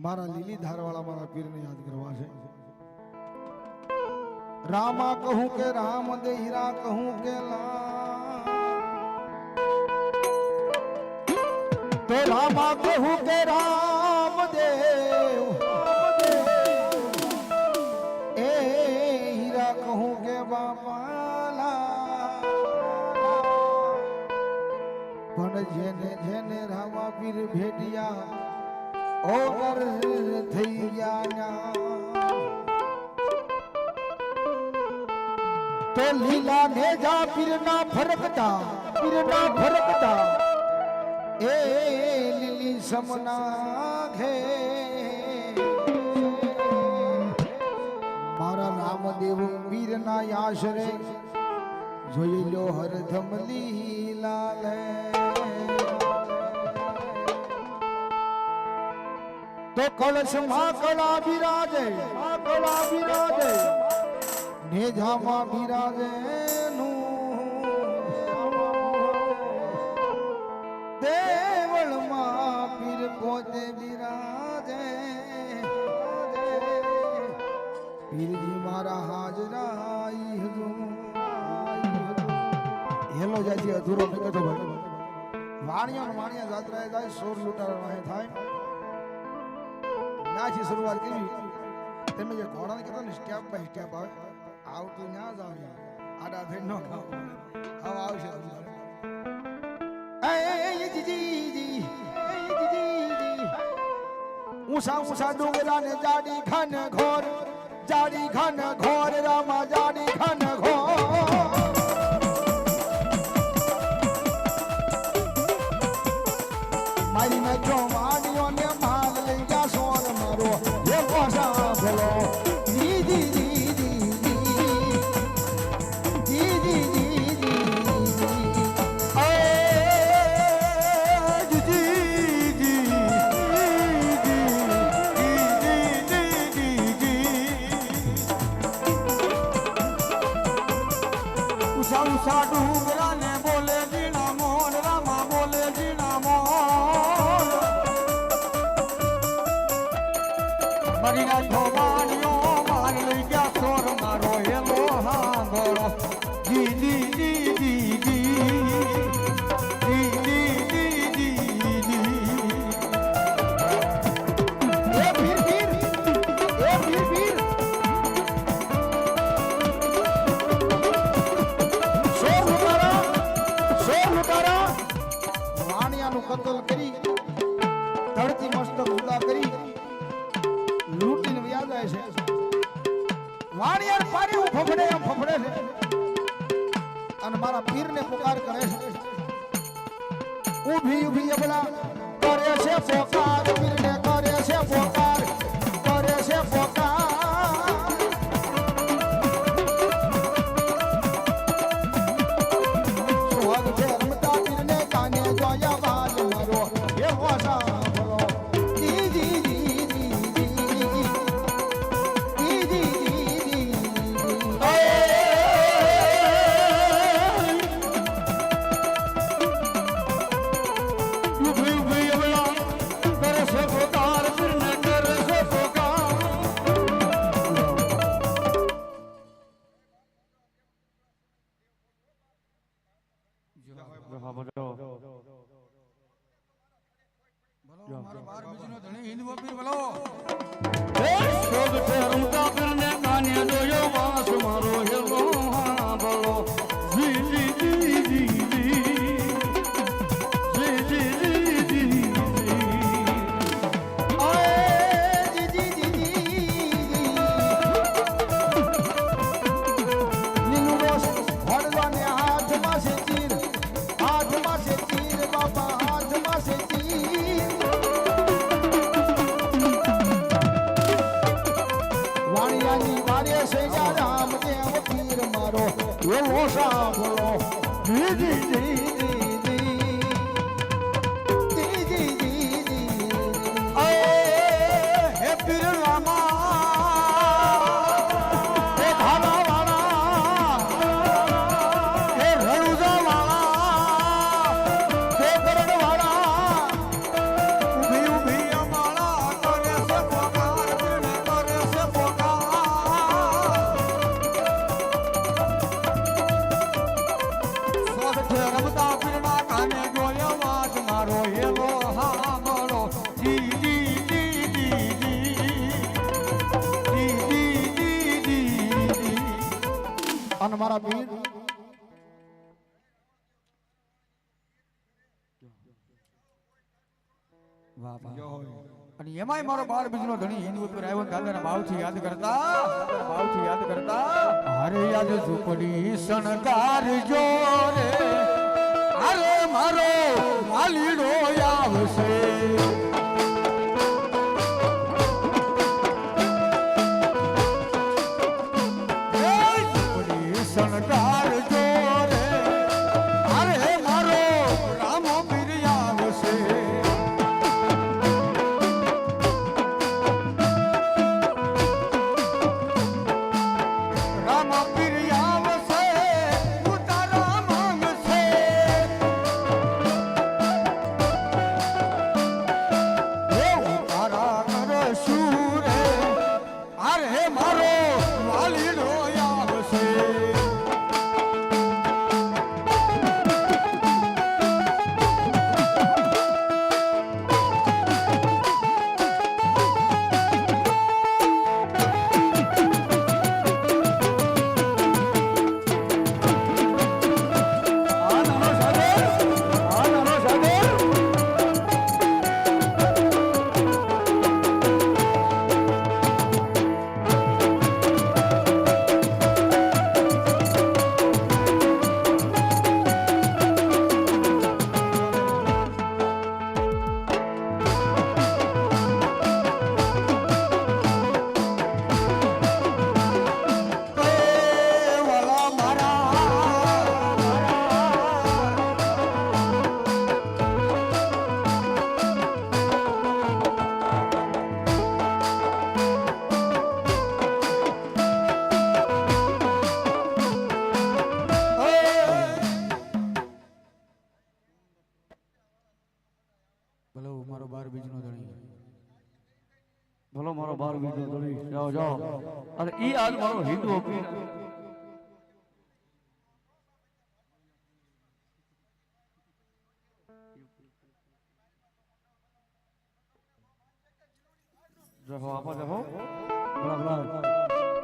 મારા લીલી ધારવાળા મારા પીરને યાદ કરવા છે. રામા કહું કે રામ દે, હીરા કહું કે તો રામા કહું કે રામ દેવ, એ હીરા કહું કે બાપાલા. પણ જેને જેને રામા પીર ભેટિયા ઓગર થઈ ગયા તો લીલા ને જા પીરના ફરકતા, પીરના ફરકતા એ લીલી સમના ઘે. મારા રામદેવ પીરના આશરે જોઈ લો હરધમ લીલા લે. તો કળશ માં કળા બિરાજે, કળા બિરાજે નેજામાં બિરાજે દેવળમાં પીર પોતે બિરાજે. પીરજી મારા હાજરાઈ હેલો જાજી અધૂરો નતો ભાઈ. વાણિયા વાણિયા જાત્રાએ જાય, સોર લૂંટારા વાહે થાય. નાથી શરૂઆત કરી તમે જે ઘોડાને કહેતા ને સ્ટેપ બાય સ્ટેપ આવે આવતું ના જ આવે, આડા થઈ ન ખાવ હવે આવશે. ઊંસા ઊંસા ડુંગરા ને જાડી ખાન ઘોર, જાડી ખાન ઘોર રામા જાડી ખાન ઘોર. મારી મેં જો વાડીઓ ને માલ લઈ ગયા સોર મારો એ પોસા ભલો. ડુંગરા ને બોલે જીણા મોન, રામા બોલે જીણા મોન. મારી ના છોવાણીઓ માર લઈ ગયા સોર મારો હેલો હાંગળો. જી જી જી જી જી જી જી જી જી જી. એ પીર પીર, એ પીર પીર કતલ કરી ધરતી મસ્તક ઉડા કરી લૂંટીને વ્યા જાય છે. વાણિયાર પારી હું ફફડે એમ ફફડે છે અને મારા પીરને પુકાર કરે છે. ઊભી ઊભી અબલા કરે છે પોકાર, પીરને કરે છે પોકાર, કરે છે પોકાર. સુહાગ છે રમતા પીરને કાને જોયા બાદ મારો એ પોસા ભલો. જી જી જી જી જી જી જી જી. ઊભી ઊભી અબલા કરે છે પોકાર, પીરને કરે છે પોકાર. રમતા પીરને કાને જોયો વાસ મારો હેલો હાંભળો. જી જી જી જી જી જી જી જી જી. રામદેવ પીર મારો એવો સાંભળો. જી જી જી જી જી જી જી જી. હે પીર રામા, હે ધાલા વાળા, હે રણુજા વાળા, હે ગરડ વાળા. ઊભી ઊભી અમાળા કરે છે અને મારા વીર વાહ વાહ. અને એમાંય મારો બાર બીજનો ધણી એની ઉપર આવ્યો દાદાના ભાવથી યાદ કરતા હારે યાદ ઝૂંપડી શણગારજો રે હારે મારો વાલીડો આવશે શણગારજો રે હારે મારો રામો પીર આવશે રામ પીર આવશે ઉતારા માંગશે હે ઉતારા કરશું રે અરે મારો વાલીડો આવશે ભલો મારો બાર બીજનો ધણી ભલો મારો બાર બીજો ધણી જાઓ જાઓ અને ઈ આજ મારો હિન્દુ પીર જહો આપા જહો ભલા ભલા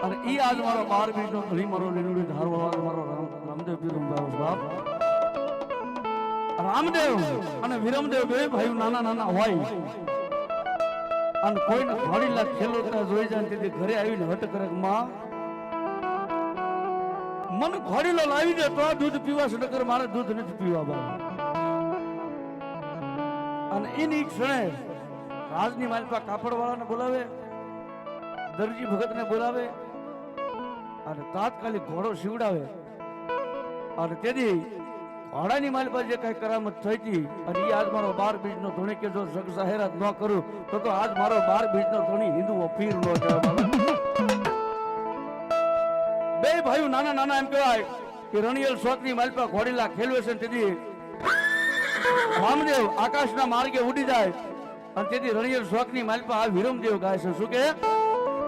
અને ઈ આજ મારો બાર બીજો ધણી મારો લીલુડી ધારવાળો મારો રામદેવ પીર બાપ રામદેવ અને વિરમદેવ બે ભાઈ નાના નાના હોય અને કોઈને ઘોડીલા ખેલોતા જોઈ જાય તેથી ઘરે આવીને હટ કરે માં મન ઘોડીલો લાવી દે તો દૂધ પીવા નકર મારે દૂધ નથી પીવા બા અને એની ક્ષણે રાજની માલપા કાપડ વાળાને બોલાવે દરજી ભગતને બોલાવે અને તાત્કાલિક ઘોડો સીવડાવે અને તેથી ઘોડાની મારી પાસે જે કઈ કરામત થઈ હતી અને એ આજ મારો 12 બીજનો ધણી કે જો જગ જાહેરાત ન કરું તો આજ મારો 12 બીજનો ધણી હિન્દુ પીર નો કહેવાય. બે ભાઈઓ નાના નાના એમ કહેવાય કે રણિયલ શોકની મારી પાસે ઘોડીલા ખેલવે છે તેથી રામદેવ આકાશના માર્ગે ઉડી જાય અને તેથી રણિયલ શોકની મારી પાસે આ વિરમદેવ ગાય છે શું કે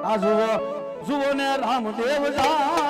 આ જુઓ જુઓ ને રામદેવ જા